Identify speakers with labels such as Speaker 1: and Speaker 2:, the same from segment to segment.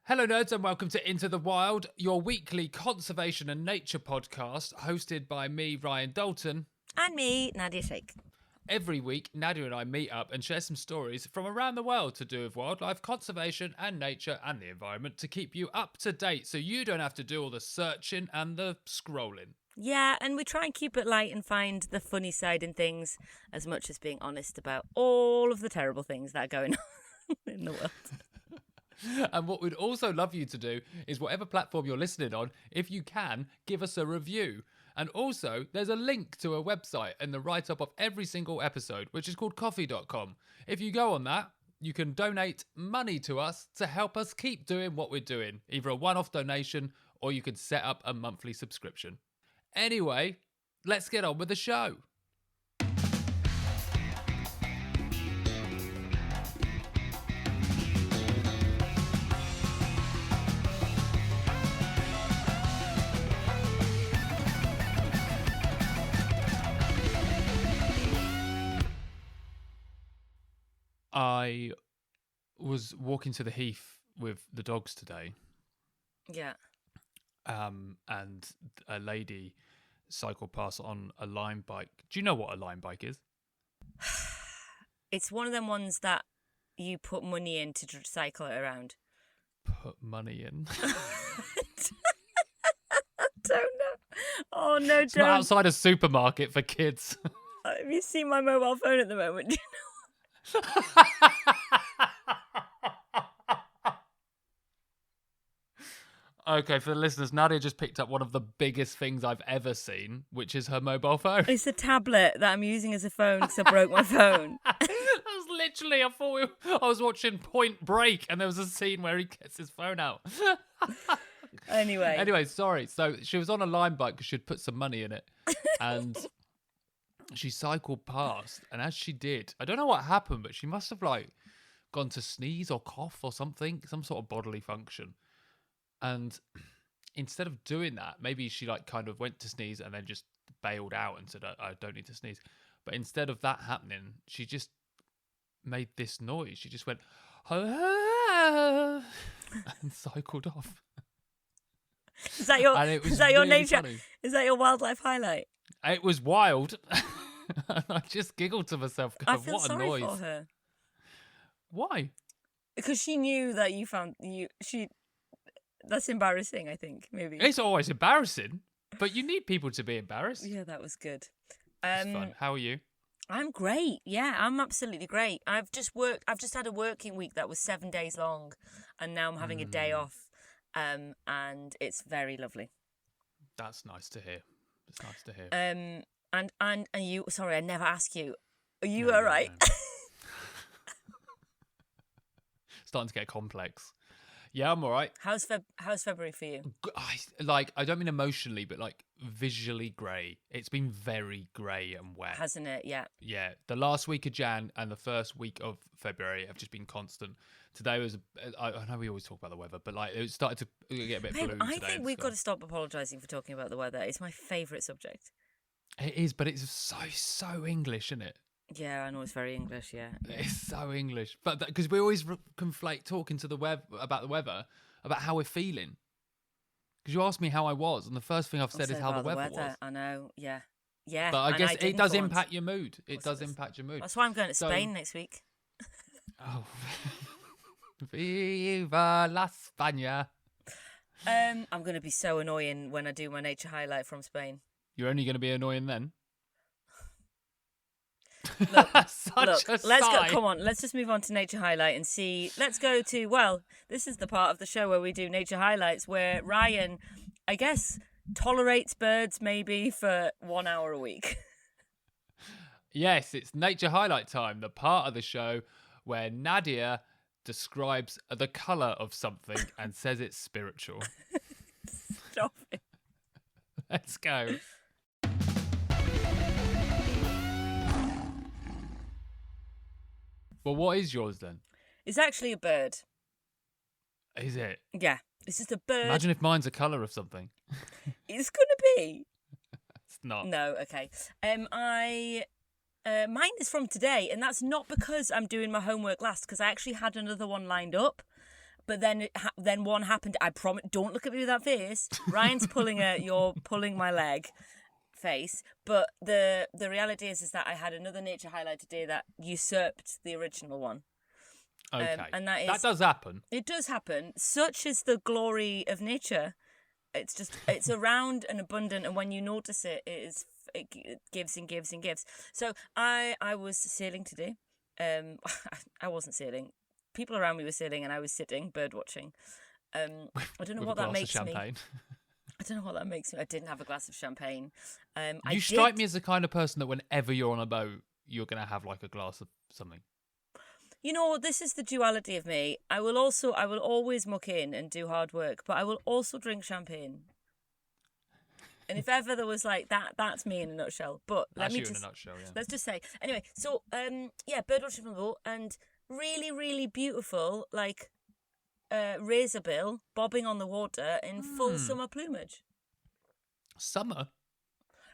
Speaker 1: Hello, nerds, and welcome to Into the Wild, your weekly conservation and nature podcast, hosted by me, Ryan Dalton.
Speaker 2: And me, Nadia Sheikh.
Speaker 1: Every week, Nadia and I meet up and share some stories from around the world to do with wildlife, conservation and nature and the environment to keep you up to date so you don't have to do all the searching and the scrolling.
Speaker 2: Yeah, and we try and keep it light and find the funny side in things as much as being honest about all of the terrible things that are going on in the world.
Speaker 1: And what we'd also love you to do is whatever platform you're listening on, if you can, give us a review. And also, there's a link to a website in the write-up of every single episode, which is called coffee.com. If you go on that, you can donate money to us to help us keep doing what we're doing. Either a one-off donation or you can set up a monthly subscription. Anyway, let's get on with the show. I was walking to the heath with the dogs today.
Speaker 2: Yeah.
Speaker 1: And a lady cycled past on a Lime bike. Do you know what a Lime bike is?
Speaker 2: It's one of them ones that you put money in to cycle it around.
Speaker 1: Put money in?
Speaker 2: I don't know. Oh, no,
Speaker 1: It's not outside a supermarket for kids.
Speaker 2: Have you seen my mobile phone at the moment?
Speaker 1: Okay, for the listeners, Nadia just picked up one of the biggest things I've ever seen, which is her mobile phone.
Speaker 2: It's a tablet that I'm using as a phone because I broke my phone.
Speaker 1: That was literally, I was watching Point Break and there was a scene where he gets his phone out.
Speaker 2: Anyway,
Speaker 1: sorry. So she was on a Lime bike because she'd put some money in it. And she cycled past. And as she did, I don't know what happened, but she must have gone to sneeze or cough or something, some sort of bodily function. And instead of doing that, maybe she kind of went to sneeze and then just bailed out and said, I don't need to sneeze. But instead of that happening, she just made this noise. She just went, and cycled off.
Speaker 2: Is that your
Speaker 1: really
Speaker 2: nature?
Speaker 1: Funny.
Speaker 2: Is that your wildlife highlight?
Speaker 1: It was wild. I just giggled to myself.
Speaker 2: I feel
Speaker 1: what a
Speaker 2: sorry
Speaker 1: noise.
Speaker 2: for her.
Speaker 1: Why?
Speaker 2: Because she knew that you found she. That's embarrassing, I think, maybe.
Speaker 1: It's always embarrassing, but you need people to be embarrassed.
Speaker 2: Yeah, that was good.
Speaker 1: It's fun. How are you?
Speaker 2: I'm great. Yeah, I'm absolutely great. I've just had a working week that was 7 days long, and now I'm having a day off, and it's very lovely.
Speaker 1: That's nice to hear. It's nice to hear.
Speaker 2: And you, sorry, I never asked you. Are you all right?
Speaker 1: No. Starting to get complex. Yeah, I'm all right.
Speaker 2: How's February for you?
Speaker 1: I don't mean emotionally, but visually grey. It's been very grey and wet.
Speaker 2: Hasn't it? Yeah.
Speaker 1: Yeah. The last week of Jan and the first week of February have just been constant. Today was, I know we always talk about the weather, but it started to get a bit blue today.
Speaker 2: I think we've got to stop apologising for talking about the weather. It's my favourite subject.
Speaker 1: It is, but it's so English, isn't it?
Speaker 2: Yeah, I know it's very English, yeah.
Speaker 1: It's so English. But because we always conflate talking to about the weather, about how we're feeling. Because you asked me how I was, and the first thing I've said is how the weather was.
Speaker 2: I know, yeah. Yeah.
Speaker 1: But I guess it does impact your mood. It does impact your mood.
Speaker 2: That's why I'm going to Spain next week.
Speaker 1: Oh. Viva la España.
Speaker 2: I'm going to be so annoying when I do my nature highlight from Spain.
Speaker 1: You're only going to be annoying then?
Speaker 2: Look, let's go. Come on, let's just move on to nature highlight and see. Let's go to, well, this is the part of the show where we do nature highlights where Ryan, I guess, tolerates birds maybe for 1 hour a week.
Speaker 1: Yes, it's nature highlight time, the part of the show where Nadia describes the colour of something and says it's spiritual.
Speaker 2: Stop it.
Speaker 1: Let's go. Well, what is yours then?
Speaker 2: It's actually a bird.
Speaker 1: Is it?
Speaker 2: Yeah, it's just a bird.
Speaker 1: Imagine if mine's a colour of something.
Speaker 2: It's gonna be.
Speaker 1: It's not.
Speaker 2: No, okay. Mine is from today, and that's not because I'm doing my homework last, because I actually had another one lined up, But then then one happened. I promise. Don't look at me with that face. Ryan's you're pulling my leg face. But the reality is that I had another nature highlight today that usurped the original one.
Speaker 1: Okay.
Speaker 2: And that
Speaker 1: does happen.
Speaker 2: It does happen. Such is the glory of nature. It's around and abundant, and when you notice it, it gives and gives and gives. So I was sailing today. I wasn't sailing. People around me were sailing, and I was sitting bird watching. I don't know what that makes me. I don't know what that makes me. I didn't have a glass of champagne.
Speaker 1: You strike me as the kind of person that whenever you're on a boat, you're going to have like a glass of something.
Speaker 2: You know, this is the duality of me. I will always muck in and do hard work, but I will also drink champagne. And if ever there was like that's me in a nutshell. But
Speaker 1: That's you in a nutshell, yeah.
Speaker 2: Let's just say. Anyway, so bird watching from the boat, and really, really beautiful, like razorbill bobbing on the water in full summer plumage.
Speaker 1: Summer?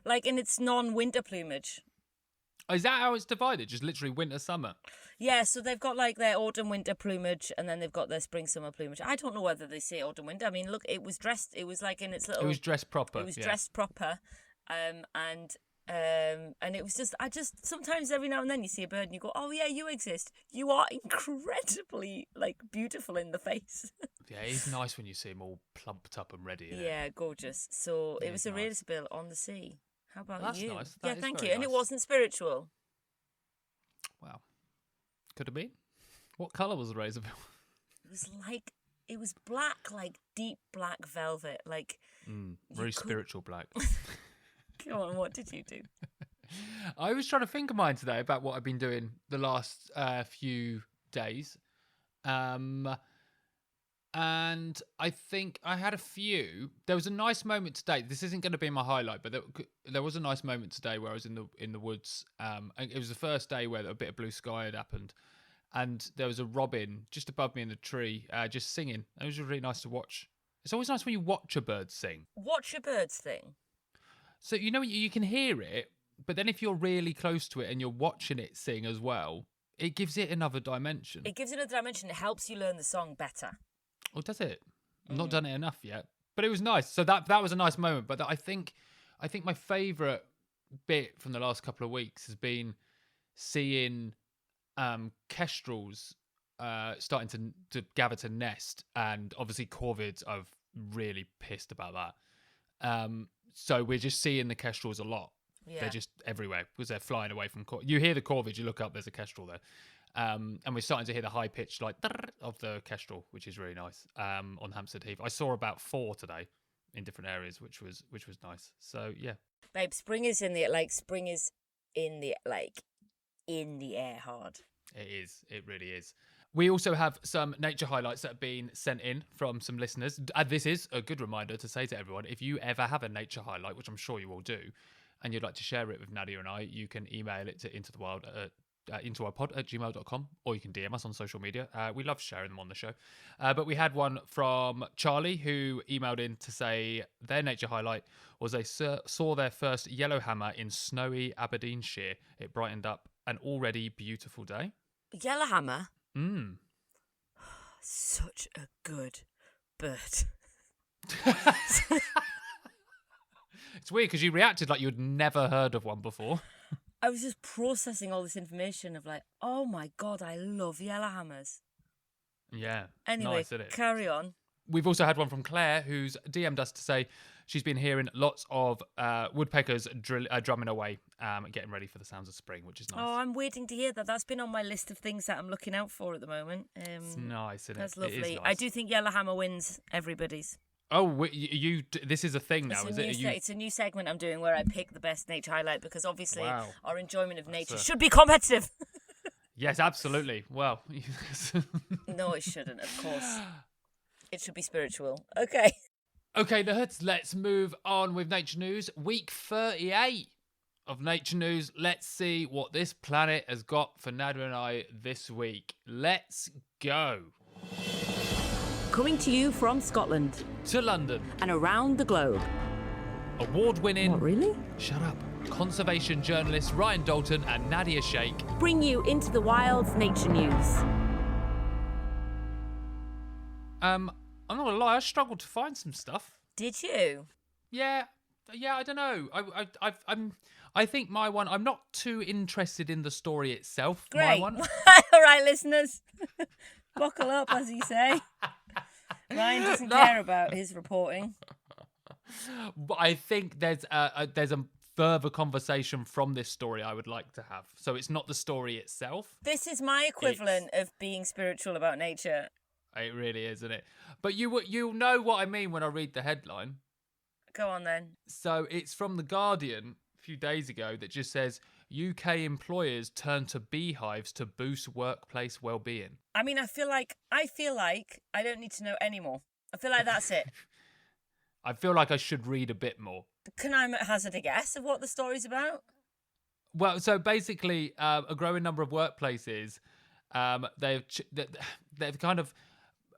Speaker 2: Like in its non-winter plumage.
Speaker 1: Is that how it's divided? Just literally winter, summer?
Speaker 2: Yeah, so they've got like their autumn, winter plumage, and then they've got their spring, summer plumage. I don't know whether they say autumn, winter. I mean, look, it was like in its little...
Speaker 1: It was dressed proper.
Speaker 2: It was dressed proper. And it was just, sometimes every now and then you see a bird and you go, oh yeah, you exist. You are incredibly, like, beautiful in the face.
Speaker 1: Yeah, it's nice when you see them all plumped up and ready.
Speaker 2: Yeah, gorgeous. So it was a razorbill on the sea. How about you?
Speaker 1: That's nice.
Speaker 2: Yeah, thank you.
Speaker 1: Nice.
Speaker 2: And it wasn't spiritual.
Speaker 1: Wow. Could have been. What colour was the razorbill?
Speaker 2: It was black, like deep black velvet. Like
Speaker 1: very spiritual black.
Speaker 2: Come on, what did you do?
Speaker 1: I was trying to think of mine today about what I've been doing the last few days. And I think I had a few. There was a nice moment today. This isn't going to be my highlight, but there was a nice moment today where I was in the woods. And it was the first day where a bit of blue sky had happened, and there was a robin just above me in the tree, just singing. It was really nice to watch. It's always nice when you watch a bird sing.
Speaker 2: Watch a bird sing.
Speaker 1: So you can hear it, but then if you're really close to it and you're watching it sing as well, it gives it another dimension.
Speaker 2: It helps you learn the song better.
Speaker 1: Oh, does it? I've not done it enough yet, but it was nice. So that was a nice moment. But I think my favourite bit from the last couple of weeks has been seeing kestrels starting to gather to nest, and obviously corvids. I've really pissed about that. So we're just seeing the kestrels a lot. Yeah. They're just everywhere because they're flying away from. You hear the corvid, you look up, there's a kestrel there. And we're starting to hear the high pitch like of the kestrel, which is really nice. On Hampstead Heath, I saw about 4 today in different areas, which was nice. So yeah,
Speaker 2: babe, spring is in the air hard.
Speaker 1: It is. It really is. We also have some nature highlights that have been sent in from some listeners. This is a good reminder to say to everyone, if you ever have a nature highlight, which I'm sure you all do, and you'd like to share it with Nadia and I, you can email it to intowarpod@gmail.com, or you can DM us on social media. We love sharing them on the show. But we had one from Charlie, who emailed in to say their nature highlight was they saw their first yellowhammer in snowy Aberdeenshire. It brightened up an already beautiful day.
Speaker 2: Yellowhammer? Such a good bird.
Speaker 1: It's weird because you reacted like you'd never heard of one before.
Speaker 2: I was just processing all this information of like, oh my God, I love yellowhammers.
Speaker 1: Yeah.
Speaker 2: Anyway,
Speaker 1: nice, isn't it?
Speaker 2: Carry on.
Speaker 1: We've also had one from Claire, who's DM'd us to say she's been hearing lots of woodpeckers drumming away, getting ready for the sounds of spring, which is nice.
Speaker 2: Oh, I'm waiting to hear that. That's been on my list of things that I'm looking out for at the moment.
Speaker 1: It's nice, isn't it?
Speaker 2: That's lovely.
Speaker 1: It is nice.
Speaker 2: I do think yellowhammer wins everybody's.
Speaker 1: Oh, this is a thing now, is it?
Speaker 2: It's a new segment I'm doing where I pick the best nature highlight because obviously our enjoyment of nature should be competitive.
Speaker 1: Yes, absolutely. Well,
Speaker 2: no, it shouldn't, of course. It should be spiritual. Okay.
Speaker 1: Okay, let's move on with Nature News. Week 38 of Nature News. Let's see what this planet has got for Nadia and I this week. Let's go.
Speaker 2: Coming to you from Scotland.
Speaker 1: To London.
Speaker 2: And around the globe.
Speaker 1: Award-winning...
Speaker 2: What, really?
Speaker 1: Shut up. Conservation journalists Ryan Dalton and Nadia Sheikh
Speaker 2: bring you Into the Wild's Nature News.
Speaker 1: I'm not gonna lie, I struggled to find some stuff.
Speaker 2: Did you?
Speaker 1: Yeah, I don't know. I think my one. I'm not too interested in the story itself.
Speaker 2: Great.
Speaker 1: My one.
Speaker 2: All right, listeners, buckle up, as you say. Ryan doesn't care about his reporting.
Speaker 1: But I think there's a further conversation from this story I would like to have. So it's not the story itself.
Speaker 2: This is my equivalent of being spiritual about nature.
Speaker 1: It really is, isn't it? But you'll know what I mean when I read the headline.
Speaker 2: Go on then.
Speaker 1: So it's from The Guardian a few days ago that just says UK employers turn to beehives to boost workplace well-being.
Speaker 2: I mean, I feel like I don't need to know anymore. I feel like that's it.
Speaker 1: I feel like I should read a bit more.
Speaker 2: Can I hazard a guess of what the story's about?
Speaker 1: Well, so basically, a growing number of workplaces, they've kind of,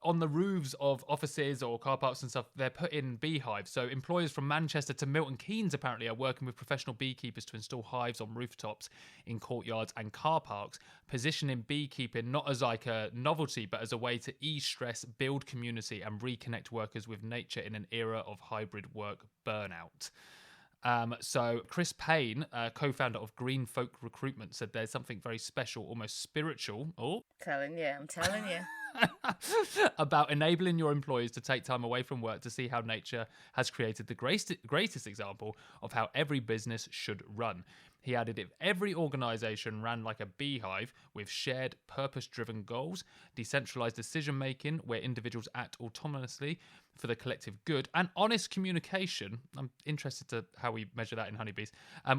Speaker 1: on the roofs of offices or car parks and stuff, they're put in beehives. So employers from Manchester to Milton Keynes apparently are working with professional beekeepers to install hives on rooftops, in courtyards and car parks, positioning beekeeping not as like a novelty, but as a way to ease stress, build community and reconnect workers with nature in an era of hybrid work burnout. So Chris Payne, co-founder of Green Folk Recruitment, said there's something very special, almost spiritual. Oh,
Speaker 2: I'm telling you.
Speaker 1: about enabling your employees to take time away from work to see how nature has created the greatest example of how every business should run. He added, if every organisation ran like a beehive with shared purpose-driven goals, decentralised decision-making where individuals act autonomously for the collective good, and honest communication, I'm interested to how we measure that in honeybees,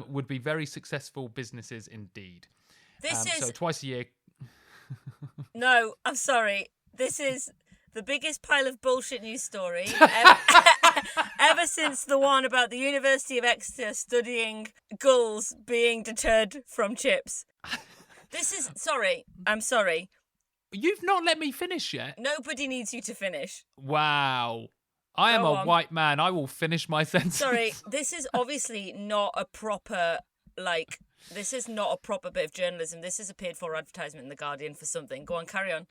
Speaker 1: would be very successful businesses indeed. So twice a year...
Speaker 2: No, I'm sorry. This is the biggest pile of bullshit news story ever since the one about the University of Exeter studying gulls being deterred from chips. I'm sorry.
Speaker 1: You've not let me finish yet.
Speaker 2: Nobody needs you to finish.
Speaker 1: Wow. I am a white man. I will finish my sentence.
Speaker 2: Sorry, this is obviously not a proper, this is not a proper bit of journalism. This is a paid-for advertisement in The Guardian for something. Go on, carry on.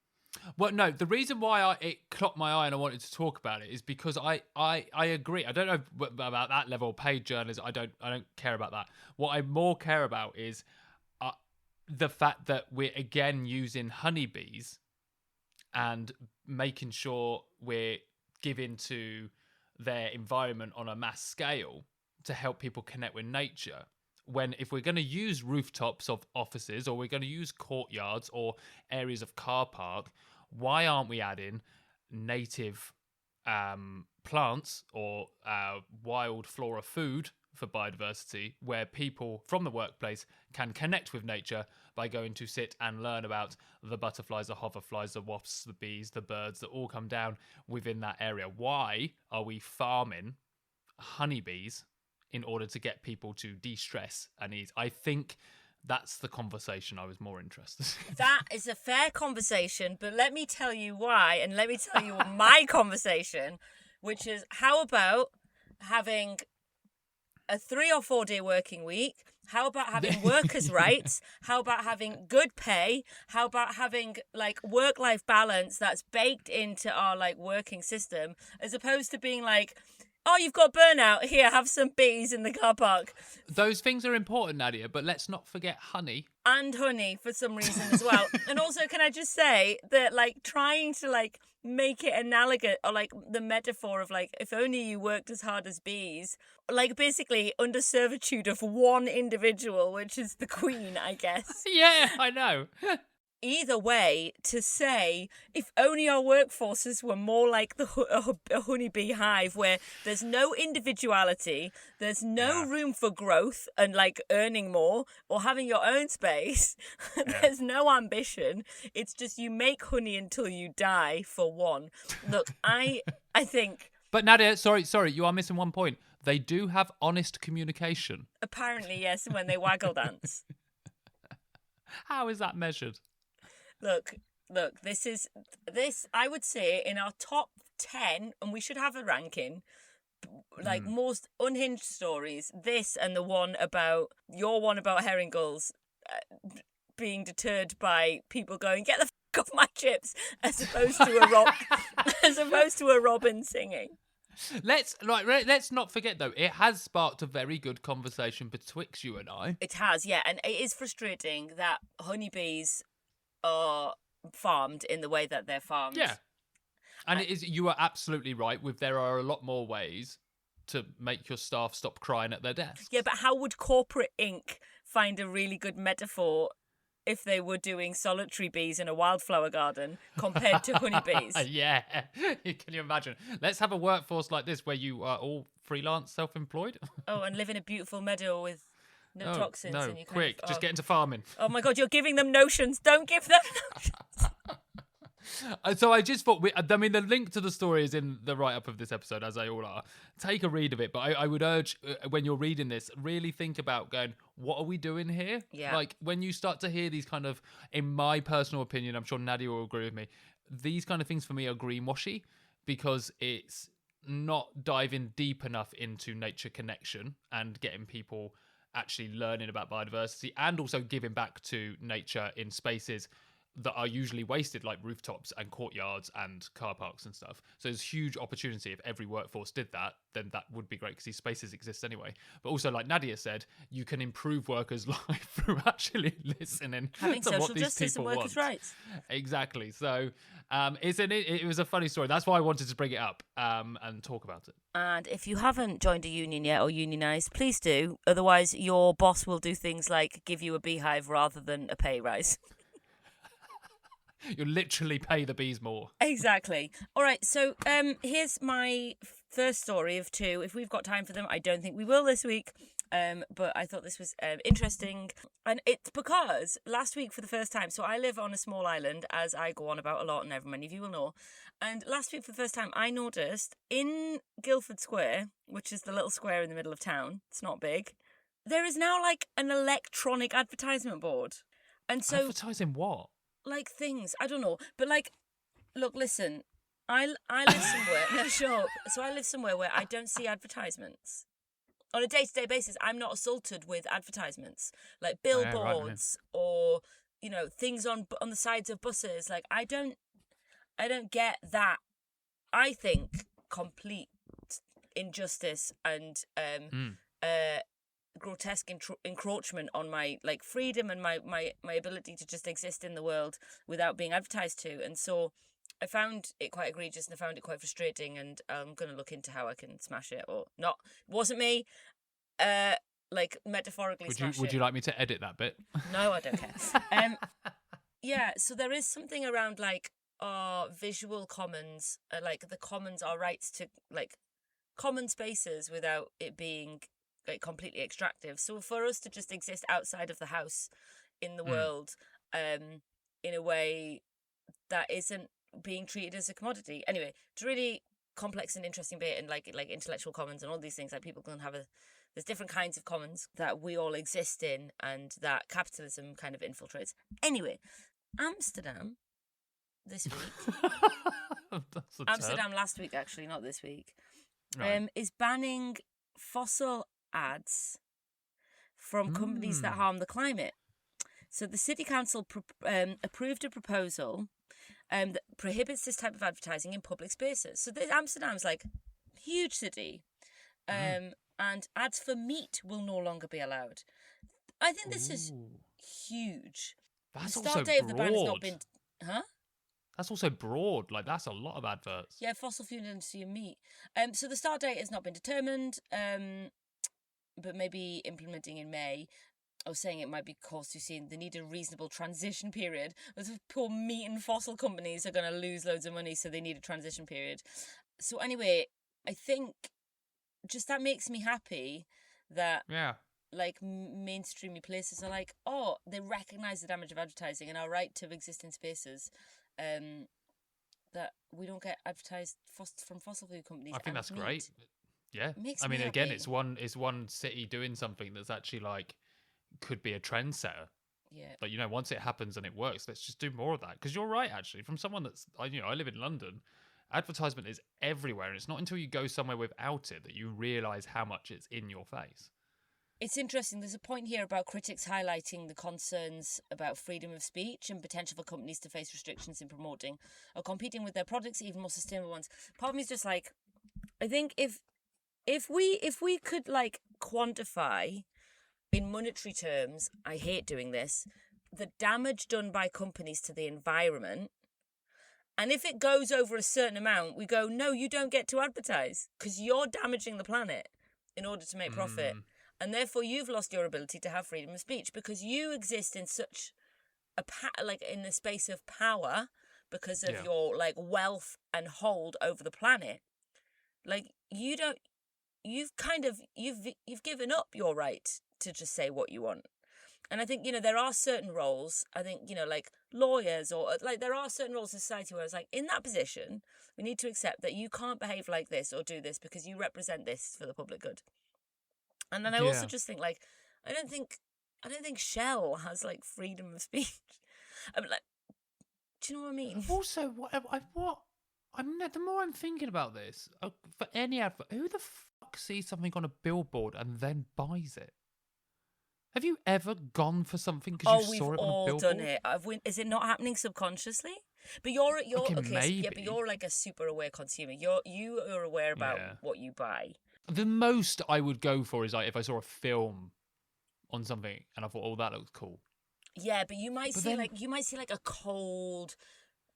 Speaker 1: Well, no, the reason why it clocked my eye and I wanted to talk about it is because I agree. I don't know about that level of paid journalism. I don't care about that. What I more care about is the fact that we're again using honeybees and making sure we're giving to their environment on a mass scale to help people connect with nature. When if we're going to use rooftops of offices or we're going to use courtyards or areas of car park, why aren't we adding native plants or wild flora food for biodiversity where people from the workplace can connect with nature by going to sit and learn about the butterflies, the hoverflies, the wasps, the bees, the birds that all come down within that area? Why are we farming honeybees in order to get people to de-stress and ease? I think that's the conversation I was more interested in.
Speaker 2: That is a fair conversation, but let me tell you why, and let me tell you my conversation, which is how about having a 3 or 4 day working week? How about having workers' rights? How about having good pay? How about having work-life balance that's baked into our working system, as opposed to being oh, you've got burnout. Here, have some bees in the car park.
Speaker 1: Those things are important, Nadia, but let's not forget honey.
Speaker 2: And honey, for some reason, as well. And also, can I just say that, trying to, make it analogous, or, the metaphor of, if only you worked as hard as bees, basically under servitude of one individual, which is the queen, I guess.
Speaker 1: Yeah, I know.
Speaker 2: Either way, to say, if only our workforces were more like a honeybee hive where there's no individuality, there's no room for growth and earning more or having your own space, there's no ambition. It's just you make honey until you die for one. Look, I think...
Speaker 1: But Nadia, sorry, you are missing one point. They do have honest communication.
Speaker 2: Apparently, yes, when they waggle dance.
Speaker 1: How is that measured?
Speaker 2: Look, this, I would say, in our top 10, and we should have a ranking, most unhinged stories, this and your one about herring gulls being deterred by people going, get the crack off my chips as opposed to a robin singing.
Speaker 1: Let's not forget though, it has sparked a very good conversation betwixt you and I.
Speaker 2: It has, yeah, and it is frustrating that honeybees are farmed in the way that they're farmed.
Speaker 1: Yeah, and it is. You are absolutely right. There are a lot more ways to make your staff stop crying at their desks.
Speaker 2: Yeah, but how would corporate ink find a really good metaphor if they were doing solitary bees in a wildflower garden compared to honeybees?
Speaker 1: Yeah, can you imagine? Let's have a workforce like this where you are all freelance, self-employed.
Speaker 2: Oh, and live in a beautiful meadow with no toxins.
Speaker 1: No,
Speaker 2: and you
Speaker 1: quick, just get into farming.
Speaker 2: Oh my God, you're giving them notions. Don't give them notions.
Speaker 1: So I just thought, the link to the story is in the write-up of this episode, as they all are. Take a read of it, but I would urge, when you're reading this, really think about going, what are we doing here?
Speaker 2: Yeah.
Speaker 1: Like, when you start to hear these kind of, in my personal opinion, I'm sure Nadia will agree with me, these kind of things for me are greenwashy, because it's not diving deep enough into nature connection and getting people actually learning about biodiversity, and also giving back to nature in spaces that are usually wasted, like rooftops and courtyards and car parks and stuff. So there's huge opportunity. If every workforce did that, then that would be great, because these spaces exist anyway. But also, like Nadia said, you can improve workers' life through actually listening
Speaker 2: Having
Speaker 1: to
Speaker 2: social
Speaker 1: what these
Speaker 2: justice
Speaker 1: people
Speaker 2: and workers'
Speaker 1: want.
Speaker 2: rights.
Speaker 1: Exactly. So it was a funny story. That's why I wanted to bring it up and talk about it.
Speaker 2: And if you haven't joined a union yet or unionised, please do. Otherwise, your boss will do things like give you a beehive rather than a pay rise.
Speaker 1: You'll literally pay the bees more.
Speaker 2: Exactly. All right, so here's my first story of two. If we've got time for them, I don't think we will this week. But I thought this was interesting. And it's because last week, for the first time, so I live on a small island, as I go on about a lot, and many of you will know. And last week, for the first time, I noticed in Guildford Square, which is the little square in the middle of town, it's not big, there is now like an electronic advertisement board. And so,
Speaker 1: advertising what?
Speaker 2: Like things, I don't know, but like, look, listen, I live somewhere, no, shut up. So I live somewhere where I don't see advertisements. On a day-to-day basis, I'm not assaulted with advertisements, like billboards or, you know, things on the sides of buses. Like, I don't get that. I think complete injustice and grotesque encroachment on my like freedom and my ability to just exist in the world without being advertised to. And so I found it quite egregious and I found it quite frustrating, and I'm going to look into how I can smash it or not. It wasn't me. Like metaphorically smash it.
Speaker 1: Would you like me to edit that bit?
Speaker 2: No, I don't care. Yeah, so there is something around like our visual commons, like the commons, our rights to like common spaces without it being like completely extractive. So for us to just exist outside of the house in the world, in a way that isn't being treated as a commodity. Anyway, it's a really complex and interesting bit, and like intellectual commons and all these things. Like people can have there's different kinds of commons that we all exist in, and that capitalism kind of infiltrates. Anyway, Amsterdam this week. Amsterdam last week, actually, not this week. Right. Is banning fossil ads from companies that harm the climate. So the city council approved a proposal that prohibits this type of advertising in public spaces. So Amsterdam's like huge city, and ads for meat will no longer be allowed. I think this is huge.
Speaker 1: That's
Speaker 2: the start
Speaker 1: also
Speaker 2: date
Speaker 1: broad.
Speaker 2: of the ban has not been, huh?
Speaker 1: That's also broad. Like, that's a lot of adverts.
Speaker 2: Yeah, fossil fuel industry and meat. So the start date has not been determined, but maybe implementing in May. I was saying it might be cause too soon. They need a reasonable transition period. Those poor meat and fossil companies are going to lose loads of money, so they need a transition period. So anyway, I think just that makes me happy that like mainstreamy places are like, oh, they recognise the damage of advertising and our right to exist in spaces. That we don't get advertised from fossil fuel companies.
Speaker 1: I think that's great. Yeah,
Speaker 2: I mean,
Speaker 1: again, it's one city doing something that's actually like could be a trendsetter.
Speaker 2: Yeah.
Speaker 1: But you know, once it happens and it works, let's just do more of that. Because you're right, actually, from someone that's I live in London, advertisement is everywhere, and it's not until you go somewhere without it that you realise how much it's in your face.
Speaker 2: It's interesting. There's a point here about critics highlighting the concerns about freedom of speech and potential for companies to face restrictions in promoting or competing with their products, even more sustainable ones. Part of me is just like, I think if we could like quantify in monetary terms, I hate doing this, the damage done by companies to the environment. And if it goes over a certain amount, we go, no, you don't get to advertise because you're damaging the planet in order to make profit. And therefore, you've lost your ability to have freedom of speech because you exist in such in the space of power because of your like wealth and hold over the planet. Like you've given up your right to just say what you want. And I think, there are certain roles, I think, like lawyers or like there are certain roles in society where it's like in that position, we need to accept that you can't behave like this or do this because you represent this for the public good. And then I also just think like, I don't think Shell has like freedom of speech. I mean, like, do you know what I mean?
Speaker 1: Also, the more I'm thinking about this, for any advert, who the fuck sees something on a billboard and then buys it? Have you ever gone for something because you saw it on a billboard?
Speaker 2: We've all done it. Is it not happening subconsciously? But you're
Speaker 1: maybe.
Speaker 2: Yeah, but you're like a super aware consumer. You are aware about what you buy.
Speaker 1: The most I would go for is like if I saw a film on something and I thought, oh, that looks cool.
Speaker 2: Yeah, but you might see like a cold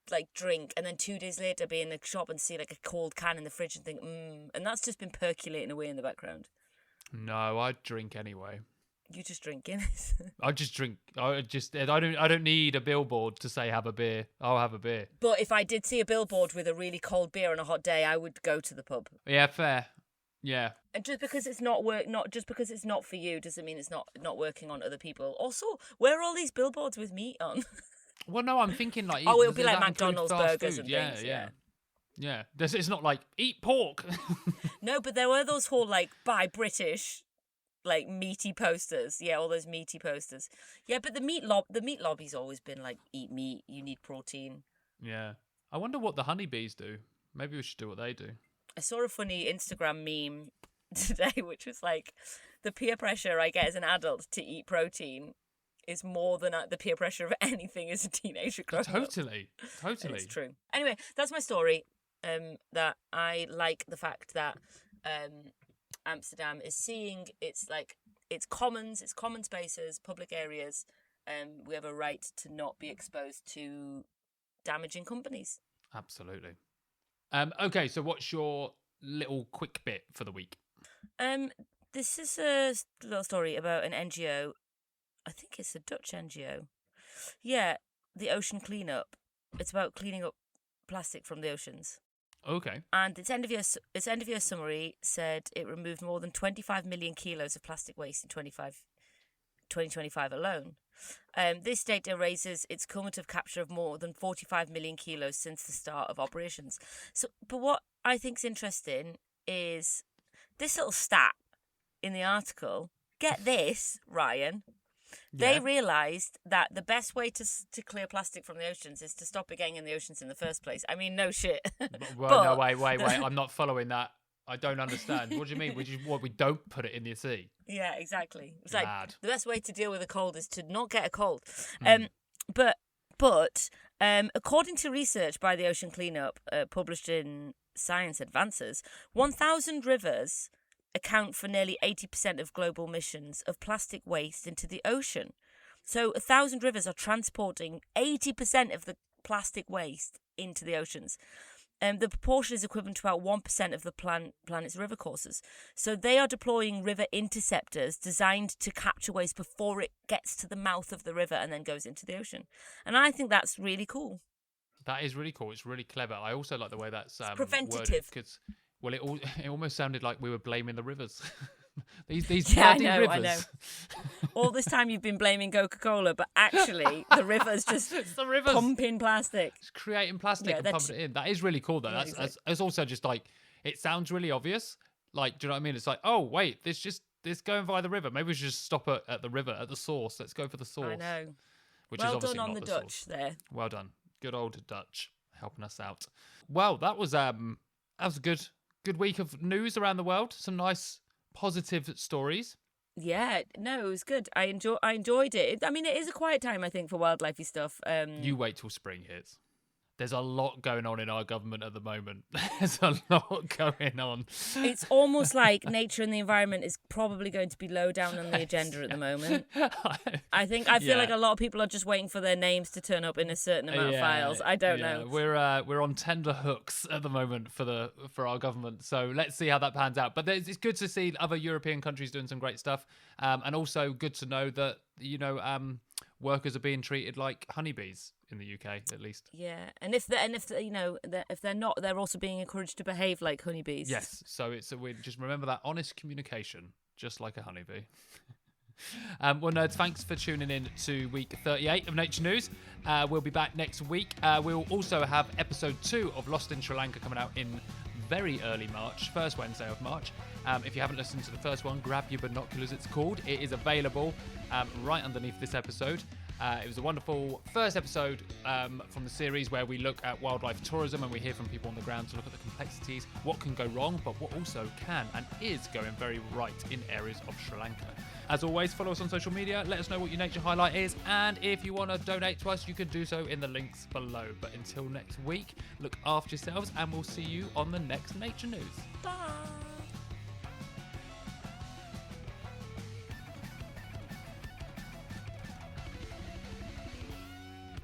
Speaker 2: like drink, and then 2 days later be in the shop and see like a cold can in the fridge and think, and that's just been percolating away in the background.
Speaker 1: No, I'd drink anyway.
Speaker 2: You just drink Guinness.
Speaker 1: I just drink. I don't need a billboard to say have a beer. I'll have a beer.
Speaker 2: But if I did see a billboard with a really cold beer on a hot day, I would go to the pub.
Speaker 1: Yeah, fair. Yeah.
Speaker 2: And just because it's not for you doesn't mean it's not working on other people. Also, where are all these billboards with meat on?
Speaker 1: Well, no, I'm thinking like
Speaker 2: it'll be like McDonald's burgers and
Speaker 1: yeah,
Speaker 2: things.
Speaker 1: Yeah. It's not like eat pork.
Speaker 2: No, but there were those whole like buy British, like meaty posters. Yeah, all those meaty posters. Yeah, but the meat lobby's always been like eat meat. You need protein.
Speaker 1: Yeah. I wonder what the honeybees do. Maybe we should do what they do.
Speaker 2: I saw a funny Instagram meme today, which was like, the peer pressure I get as an adult to eat protein is more than the peer pressure of anything as a teenager growing up.
Speaker 1: Totally.
Speaker 2: And it's true. Anyway, that's my story. That I like the fact that Amsterdam is seeing its common spaces, public areas. We have a right to not be exposed to damaging companies.
Speaker 1: Absolutely. Okay, so what's your little quick bit for the week?
Speaker 2: This is a little story about an NGO. I think it's a Dutch NGO. Yeah, the Ocean Cleanup. It's about cleaning up plastic from the oceans.
Speaker 1: Okay.
Speaker 2: And its end of year summary said it removed more than 25 million kilos of plastic waste in 2025 alone. This data raises its cumulative capture of more than 45 million kilos since the start of operations. But what I think's interesting is this little stat in the article. Get this, Ryan. They realised that the best way to clear plastic from the oceans is to stop it getting in the oceans in the first place. I mean, no shit.
Speaker 1: No, wait. I'm not following that. I don't understand. What do you mean? We don't put it in the sea?
Speaker 2: Yeah, exactly. It's like
Speaker 1: Mad.
Speaker 2: The best way to deal with a cold is to not get a cold. But according to research by the Ocean Cleanup published in Science Advances, 1,000 rivers account for nearly 80% of global emissions of plastic waste into the ocean. So 1,000 rivers are transporting 80% of the plastic waste into the oceans. The proportion is equivalent to about 1% of the planet's river courses. So they are deploying river interceptors designed to capture waste before it gets to the mouth of the river and then goes into the ocean. And I think that's really cool.
Speaker 1: That is really cool. It's really clever. I also like the way that's
Speaker 2: preventative.
Speaker 1: Because, well, it almost sounded like we were blaming the rivers. these bloody rivers. I know.
Speaker 2: All this time you've been blaming Coca-Cola, but actually the river's just pumping plastic.
Speaker 1: It's creating plastic and pumping it in. That is really cool, though. Yeah, it's also just like, it sounds really obvious. Like, do you know what I mean? It's like, oh, wait, this going via the river. Maybe we should just stop at the river, at the source. Let's go for the source.
Speaker 2: I know.
Speaker 1: Which
Speaker 2: well
Speaker 1: is obviously
Speaker 2: done on
Speaker 1: not
Speaker 2: the Dutch
Speaker 1: source.
Speaker 2: there.
Speaker 1: Well done. Good old Dutch helping us out. Well, that was a good week of news around the world. Some nice positive stories.
Speaker 2: Yeah, no, it was good. I enjoyed it. I mean, it is a quiet time, I think, for wildlifey stuff.
Speaker 1: You wait till spring hits. There's a lot going on in our government at the moment. There's a lot going on.
Speaker 2: It's almost like nature and the environment is probably going to be low down on the agenda at the moment. I feel like a lot of people are just waiting for their names to turn up in a certain amount of files. I don't know.
Speaker 1: We're on tender hooks at the moment for our government. So let's see how that pans out. But it's good to see other European countries doing some great stuff, and also good to know that workers are being treated like honeybees in the UK, at least.
Speaker 2: Yeah, and if they're not, they're also being encouraged to behave like honeybees.
Speaker 1: Yes, so we just remember that honest communication, just like a honeybee. Well, nerds, thanks for tuning in to week 38 of Nature News. We'll be back next week. We'll also have episode 2 of Lost in Sri Lanka coming out in very early March, first Wednesday of March. If you haven't listened to the first one, grab your binoculars, it's called. It is available right underneath this episode. It was a wonderful first episode from the series where we look at wildlife tourism and we hear from people on the ground to look at the complexities, what can go wrong, but what also can and is going very right in areas of Sri Lanka. As always, follow us on social media, let us know what your nature highlight is, and if you want to donate to us, you can do so in the links below. But until next week, look after yourselves and we'll see you on the next Nature News.
Speaker 2: Bye!